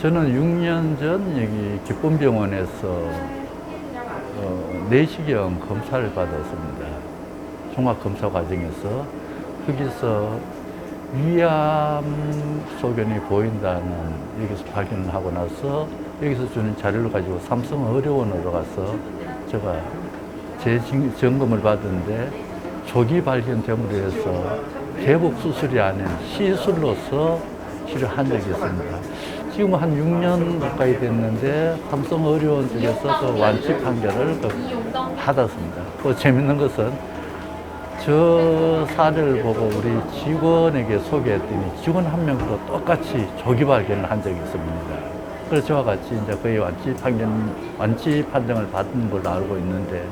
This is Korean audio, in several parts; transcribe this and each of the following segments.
저는 6년 전 여기 기쁨병원에서 내시경 검사를 받았습니다. 종합검사 과정에서 거기서 위암 소견이 보인다는 여기서 발견을 하고 나서 여기서 주는 자료를 가지고 삼성의료원으로 가서 제가 재점검을 받은데 조기 발견됨으로 해서 개복 수술이 아닌 시술로서 치료한 적이 있습니다. 지금 한 6년 가까이 됐는데 삼성의료원 쪽에서 그 완치 판결을 받았습니다. 또 재밌는 것은 저 사례를 보고 우리 직원에게 소개했더니 직원 한 명도 똑같이 조기 발견을 한 적이 있습니다. 그래서 저와 같이 이제 거의 완치 판정을 받은 걸로 알고 있는데.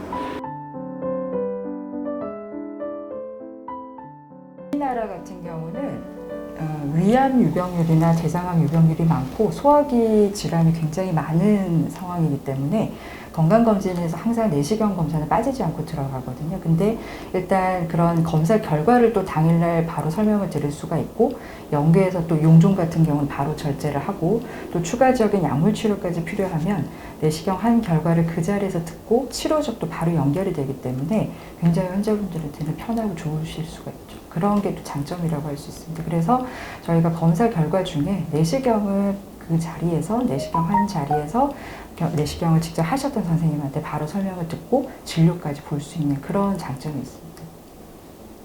우리나라 같은 경우는 위암 유병률이나 대장암 유병률이 많고 소화기 질환이 굉장히 많은 상황이기 때문에 건강검진에서 항상 내시경 검사는 빠지지 않고 들어가거든요. 근데 일단 그런 검사 결과를 또 당일날 바로 설명을 드릴 수가 있고, 연계해서 또 용종 같은 경우는 바로 절제를 하고, 또 추가적인 약물 치료까지 필요하면 내시경 한 결과를 그 자리에서 듣고 치료적도 바로 연결이 되기 때문에 굉장히 환자분들한테는 편하고 좋으실 수가 있죠. 그런 게 또 장점이라고 할 수 있습니다. 그래서 저희가 검사 결과 중에 내시경을 그 자리에서, 내시경 한 자리에서 내시경을 직접 하셨던 선생님한테 바로 설명을 듣고 진료까지 볼 수 있는 그런 장점이 있습니다.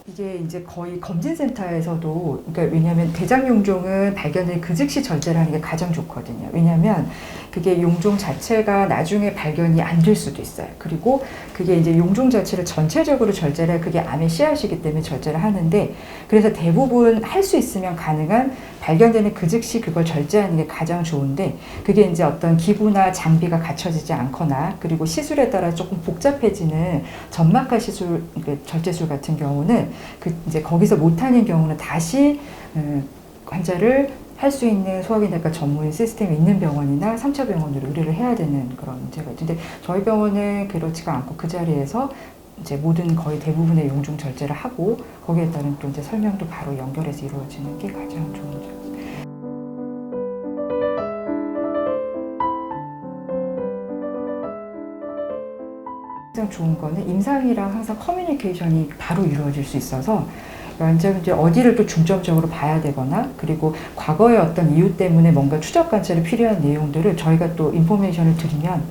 이게 이제 거의 검진센터에서도, 그러니까 왜냐하면 대장 용종은 발견을 그 즉시 절제를 하는 게 가장 좋거든요. 왜냐하면 그게 용종 자체가 나중에 발견이 안 될 수도 있어요. 그리고 그게 이제 용종 자체를 전체적으로 절제를 해, 그게 암의 씨앗이기 때문에 절제를 하는데, 그래서 대부분 할 수 있으면 가능한 발견되는 그 즉시 그걸 절제하는 게 가장 좋은데, 그게 이제 어떤 기구나 장비가 갖춰지지 않거나, 그리고 시술에 따라 조금 복잡해지는 점막하 시술, 절제술 같은 경우는 이제 거기서 못하는 경우는 다시 환자를 할 수 있는 소화기내과 전문 시스템이 있는 병원이나 3차 병원으로 의뢰를 해야 되는 그런 문제가 있는데, 저희 병원은 그렇지가 않고 그 자리에서 이제 모든 거의 대부분의 용종 절제를 하고, 거기에 따른 또 이제 설명도 바로 연결해서 이루어지는 게 가장 좋은 점. 가장 좋은 거는 임상이랑 항상 커뮤니케이션이 바로 이루어질 수 있어서, 환자분들이 어디를 또 중점적으로 봐야 되거나, 그리고 과거의 어떤 이유 때문에 뭔가 추적 관찰이 필요한 내용들을 저희가 또 인포메이션을 드리면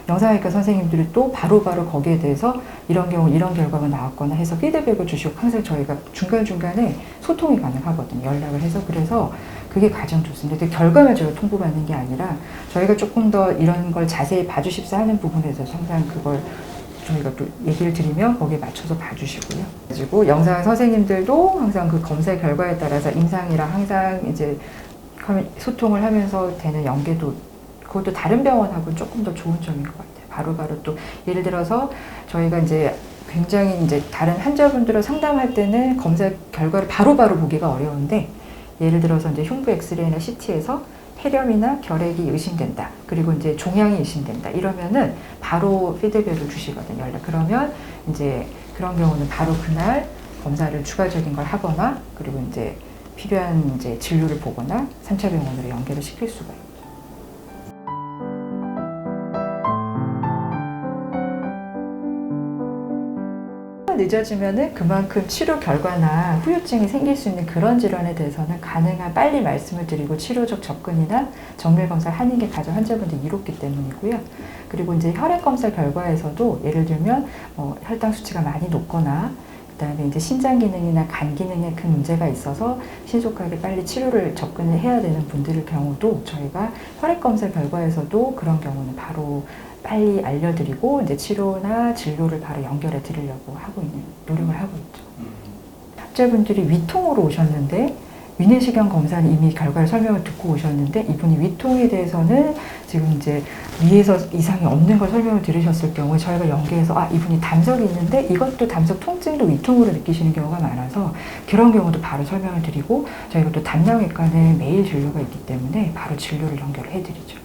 영상외과 선생님들이 또 바로바로 거기에 대해서 이런 경우 이런 결과가 나왔거나 해서 피드백을 주시고, 항상 저희가 중간중간에 소통이 가능하거든요. 연락을 해서. 그래서 그게 가장 좋습니다. 근데 결과만 저희가 통보받는 게 아니라 저희가 조금 더 이런 걸 자세히 봐주십사 하는 부분에 대해서 항상 그걸 저희가 또 얘기를 드리면 거기에 맞춰서 봐주시고요. 그리고 영상 선생님들도 항상 그 검사 결과에 따라서 임상이랑 항상 이제 소통을 하면서 되는 연계도, 그것도 다른 병원하고는 조금 더 좋은 점인 것 같아요. 바로바로 또 예를 들어서 저희가 이제 굉장히 이제 다른 환자분들을 상담할 때는 검사 결과를 바로바로 보기가 어려운데, 예를 들어서 이제 흉부 엑스레이나 CT에서 폐렴이나 결핵이 의심된다, 그리고 이제 종양이 의심된다, 이러면은 바로 피드백을 주시거든요. 연락. 그러면 이제 그런 경우는 바로 그날 검사를 추가적인 걸 하거나, 그리고 이제 필요한 이제 진료를 보거나 3차 병원으로 연결을 시킬 수가 있어요. 늦어지면은 그만큼 치료 결과나 후유증이 생길 수 있는 그런 질환에 대해서는 가능한 빨리 말씀을 드리고 치료적 접근이나 정밀 검사를 하는 게 가장 환자분들이 이롭기 때문이고요. 그리고 이제 혈액 검사 결과에서도 예를 들면 혈당 수치가 많이 높거나, 그다음에 이제 신장 기능이나 간 기능에 큰 문제가 있어서 신속하게 빨리 치료를 접근을 해야 되는 분들의 경우도 저희가 혈액 검사 결과에서도 그런 경우는 바로 빨리 알려드리고 이제 치료나 진료를 바로 연결해 드리려고 하고 있는 노력을 하고 있죠. 환자분들이 위통으로 오셨는데 위내시경 검사는 이미 결과를 설명을 듣고 오셨는데, 이분이 위통에 대해서는 지금 이제 위에서 이상이 없는 걸 설명을 들으셨을 경우에 저희가 연계해서 이분이 담석이 있는데 이것도 담석 통증도 위통으로 느끼시는 경우가 많아서 그런 경우도 바로 설명을 드리고, 저희가 또 담낭외과는 매일 진료가 있기 때문에 바로 진료를 연결을 해드리죠.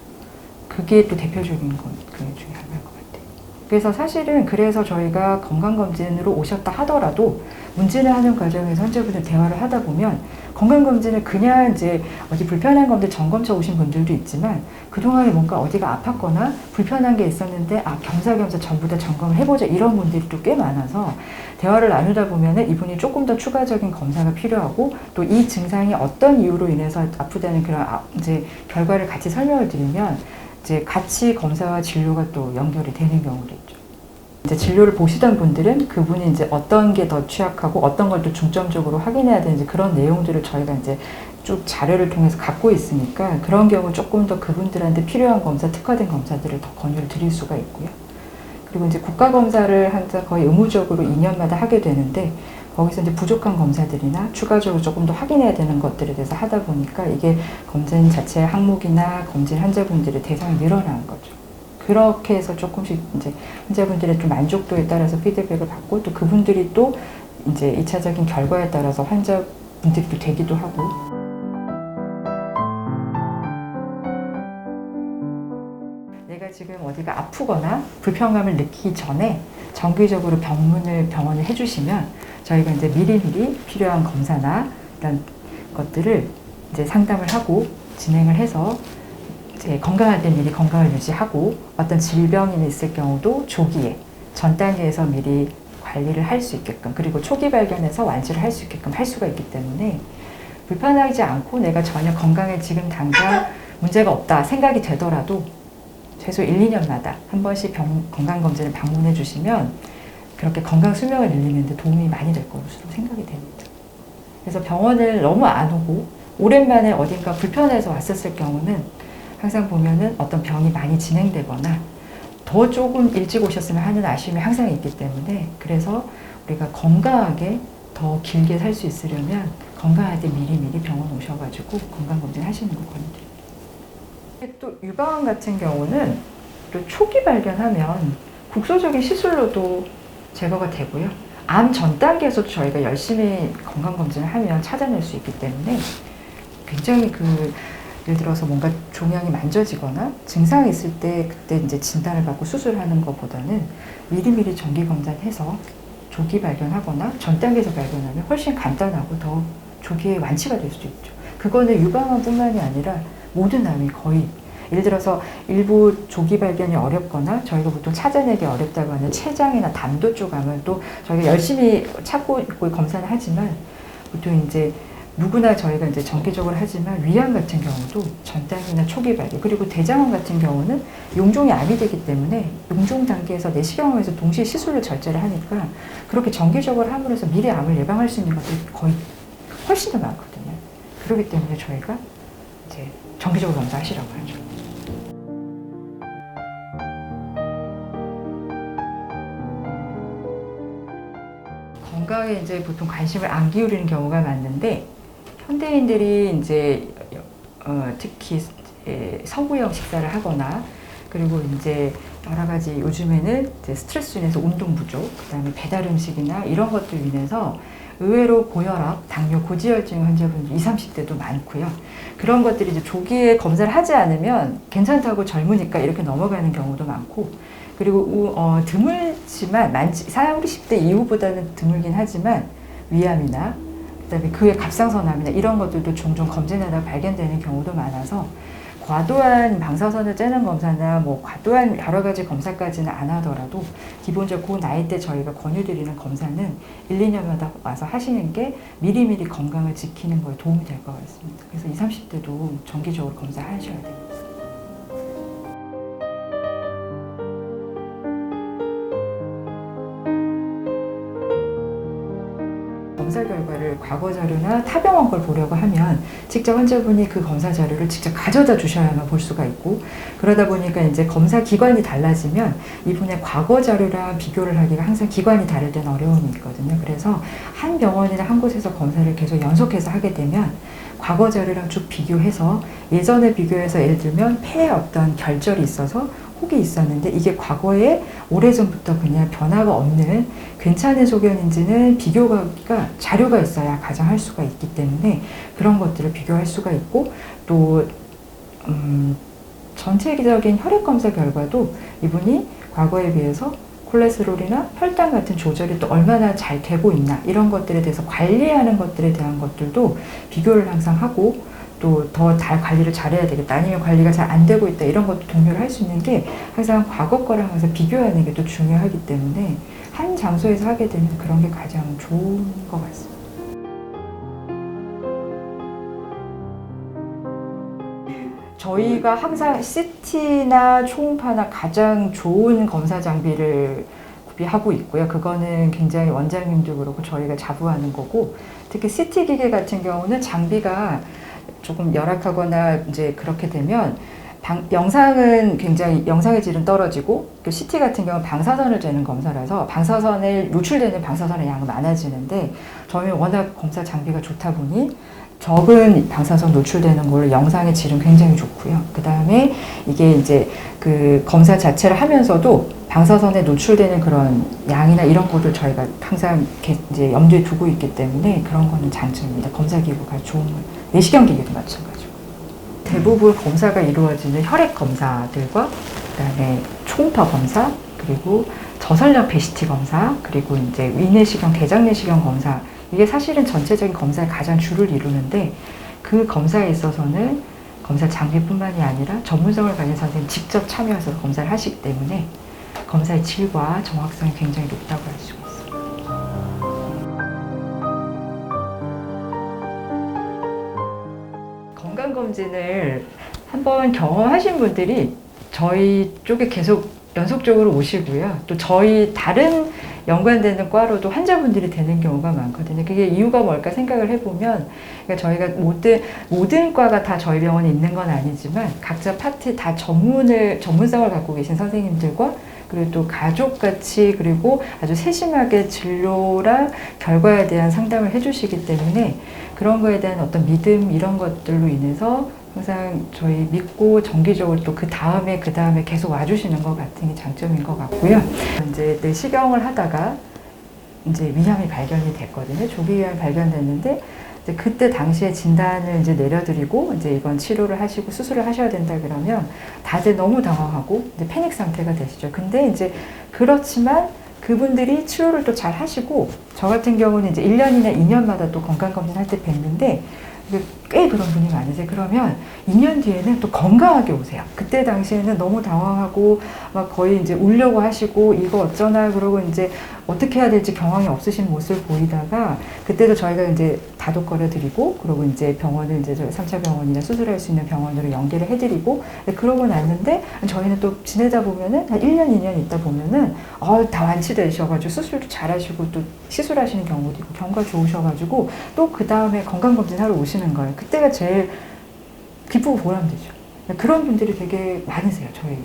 그게 또 대표적인 것 중에 하나인 것 같아요. 그래서 사실은 그래서 저희가 건강검진으로 오셨다 하더라도 문진을 하는 과정에서 환자분들 대화를 하다 보면 건강검진을 그냥 이제 어디 불편한 건데 점검차 오신 분들도 있지만 그동안에 뭔가 어디가 아팠거나 불편한 게 있었는데 겸사겸사 전부 다 점검을 해보자 이런 분들이 또 꽤 많아서 대화를 나누다 보면은 이분이 조금 더 추가적인 검사가 필요하고 또 이 증상이 어떤 이유로 인해서 아프다는 그런 이제 결과를 같이 설명을 드리면 이제 같이 검사와 진료가 또 연결이 되는 경우도 있죠. 이제 진료를 보시던 분들은 그분이 이제 어떤 게 더 취약하고 어떤 걸 또 중점적으로 확인해야 되는지 그런 내용들을 저희가 이제 쭉 자료를 통해서 갖고 있으니까 그런 경우 조금 더 그분들한테 필요한 검사, 특화된 검사들을 더 권유를 드릴 수가 있고요. 그리고 이제 국가검사를 항상 거의 의무적으로 2년마다 하게 되는데 거기서 이제 부족한 검사들이나 추가적으로 조금 더 확인해야 되는 것들에 대해서 하다 보니까 이게 검진 자체의 항목이나 검진 환자분들의 대상이 늘어나는 거죠. 그렇게 해서 조금씩 이제 환자분들의 좀 만족도에 따라서 피드백을 받고 또 그분들이 또 이제 2차적인 결과에 따라서 환자분들이 또 되기도 하고. 내가 지금 어디가 아프거나 불편감을 느끼기 전에 정기적으로 병원을 해주시면 저희가 이제 미리미리 필요한 검사나 이런 것들을 이제 상담을 하고 진행을 해서 이제 건강할 때 미리 건강을 유지하고 어떤 질병이 있을 경우도 조기에 전 단계에서 미리 관리를 할 수 있게끔 그리고 초기 발견해서 완치를 할 수 있게끔 할 수가 있기 때문에 불편하지 않고 내가 전혀 건강에 지금 당장 문제가 없다 생각이 되더라도 최소 1, 2년마다 한 번씩 건강검진을 방문해 주시면 그렇게 건강 수명을 늘리는 데 도움이 많이 될 것으로 생각이 됩니다. 그래서 병원을 너무 안 오고 오랜만에 어딘가 불편해서 왔었을 경우는 항상 보면은 어떤 병이 많이 진행되거나 더 조금 일찍 오셨으면 하는 아쉬움이 항상 있기 때문에 그래서 우리가 건강하게 더 길게 살 수 있으려면 건강할 때 미리미리 병원 오셔가지고 건강검진 하시는 거 권유드립니다. 또 유방암 같은 경우는 또 초기 발견하면 국소적인 시술로도 제거가 되고요. 암 전 단계에서도 저희가 열심히 건강검진을 하면 찾아낼 수 있기 때문에 굉장히 예를 들어서 뭔가 종양이 만져지거나 증상이 있을 때 그때 이제 진단을 받고 수술하는 것보다는 미리미리 정기 검사해서 조기 발견하거나 전 단계에서 발견하면 훨씬 간단하고 더 조기에 완치가 될 수도 있죠. 그거는 유방암뿐만이 아니라 모든 암이 거의 예를 들어서 일부 조기 발견이 어렵거나 저희가 보통 찾아내기 어렵다고 하는 췌장이나 담도 쪽 암은 또 저희가 열심히 찾고 있고 검사는 하지만 보통 이제 누구나 저희가 이제 정기적으로 하지만 위암 같은 경우도 전 단계나 초기 발견 그리고 대장암 같은 경우는 용종이 암이 되기 때문에 용종 단계에서 내시경에서 동시에 시술로 절제를 하니까 그렇게 정기적으로 함으로써 미래 암을 예방할 수 있는 것들이 거의 훨씬 더 많거든요. 그렇기 때문에 저희가 이제 정기적으로 검사하시라고 하죠. 건강에 이제 보통 관심을 안 기울이는 경우가 많은데 현대인들이 이제 특히 서구형 식사를 하거나 그리고 이제 여러 가지 요즘에는 이제 스트레스 인해서 운동 부족, 그다음에 배달 음식이나 이런 것들 인해서 의외로 고혈압, 당뇨, 고지혈증 환자분들 20, 30대도 많고요. 그런 것들이 이제 조기에 검사를 하지 않으면 괜찮다고 젊으니까 이렇게 넘어가는 경우도 많고 그리고 드물지만 40, 50대 이후보다는 드물긴 하지만 위암이나 그다음에 그의 갑상선암이나 이런 것들도 종종 검진하다 발견되는 경우도 많아서 과도한 방사선을 째는 검사나 뭐 과도한 여러 가지 검사까지는 안 하더라도 기본적으로 그 나이 때 저희가 권유드리는 검사는 1, 2년마다 와서 하시는 게 미리미리 건강을 지키는 거에 도움이 될 것 같습니다. 그래서 20, 30대도 정기적으로 검사하셔야 됩니다. 검사 결과를 과거 자료나 타 병원 걸 보려고 하면 직접 환자분이 그 검사 자료를 직접 가져다 주셔야만 볼 수가 있고 그러다 보니까 이제 검사 기관이 달라지면 이분의 과거 자료랑 비교를 하기가 항상 기관이 다를 때는 어려움이 있거든요. 그래서 한 병원이나 한 곳에서 검사를 계속 연속해서 하게 되면 과거 자료랑 쭉 비교해서 예전에 비교해서 예를 들면 폐에 어떤 결절이 있어서 혹이 있었는데 이게 과거에 오래전부터 그냥 변화가 없는 괜찮은 소견인지는 비교가 자료가 있어야 가정할 수가 있기 때문에 그런 것들을 비교할 수가 있고 또 전체적인 혈액 검사 결과도 이분이 과거에 비해서 콜레스테롤이나 혈당 같은 조절이 또 얼마나 잘 되고 있나 이런 것들에 대해서 관리하는 것들에 대한 것들도 비교를 항상 하고 또 더 잘 관리를 잘해야 되겠다 아니면 관리가 잘 안 되고 있다 이런 것도 동료를 할 수 있는 게 항상 과거 거랑 항상 비교하는 게 또 중요하기 때문에 한 장소에서 하게 되면 그런 게 가장 좋은 것 같습니다. 저희가 항상 CT나 초음파나 가장 좋은 검사 장비를 구비하고 있고요. 그거는 굉장히 원장님도 그렇고 저희가 자부하는 거고, 특히 CT 기계 같은 경우는 장비가 조금 열악하거나 이제 그렇게 되면 영상은 굉장히 영상의 질은 떨어지고, CT 같은 경우는 방사선을 재는 검사라서 방사선에 노출되는 방사선의 양은 많아지는데, 저희는 워낙 검사 장비가 좋다 보니 적은 방사선 노출되는 걸로 영상의 질은 굉장히 좋고요. 그 다음에 이게 이제 그 검사 자체를 하면서도 방사선에 노출되는 그런 양이나 이런 것도 저희가 항상 이제 염두에 두고 있기 때문에 그런 거는 장점입니다. 검사 기구가 좋은 건 내시경 기계도 마찬가지고. 대부분 검사가 이루어지는 혈액 검사들과 그다음에 초음파 검사 그리고 저설량 PCT 검사 그리고 이제 위내시경, 대장내시경 검사 이게 사실은 전체적인 검사의 가장 주를 이루는데 그 검사에 있어서는 검사 장비뿐만이 아니라 전문성을 가진 선생님이 직접 참여해서 검사를 하시기 때문에 검사의 질과 정확성이 굉장히 높다고 할 수가 있습니다. 건강검진을 한번 경험하신 분들이 저희 쪽에 계속 연속적으로 오시고요. 또 저희 다른 연관되는 과로도 환자분들이 되는 경우가 많거든요. 그게 이유가 뭘까 생각을 해보면, 그러니까 저희가 모든 과가 다 저희 병원에 있는 건 아니지만 각자 파트 다 전문성을 갖고 계신 선생님들과 그리고 또 가족같이 그리고 아주 세심하게 진료랑 결과에 대한 상담을 해주시기 때문에 그런 거에 대한 어떤 믿음 이런 것들로 인해서 항상 저희 믿고 정기적으로 또 그 다음에 계속 와주시는 것 같은 게 장점인 것 같고요. 이제 내시경을 하다가 이제 위암이 발견이 됐거든요. 조기 위암이 발견됐는데 이제 그때 당시에 진단을 이제 내려드리고 이제 이건 치료를 하시고 수술을 하셔야 된다 그러면 다들 너무 당황하고 이제 패닉 상태가 되시죠. 근데 이제 그렇지만 그분들이 치료를 또 잘 하시고 저 같은 경우는 이제 1년이나 2년마다 또 건강검진 할 때 뵙는데 꽤 그런 분이 많으세요. 그러면 2년 뒤에는 또 건강하게 오세요. 그때 당시에는 너무 당황하고 막 거의 이제 울려고 하시고 이거 어쩌나 그러고 이제 어떻게 해야 될지 경황이 없으신 모습을 보이다가 그때도 저희가 이제 다독거려 드리고 그리고 이제 병원을 이제 3차 병원이나 수술할 수 있는 병원으로 연계를 해드리고 그러고 났는데 저희는 또 지내다 보면은 한 1년, 2년 있다 보면은 다 완치되셔가지고 수술도 잘 하시고 또 시술하시는 경우도 있고 경과 좋으셔가지고 또 그 다음에 건강검진 하러 오시는 거예요. 그때가 제일 기쁘고 보람되죠. 그런 분들이 되게 많으세요, 저희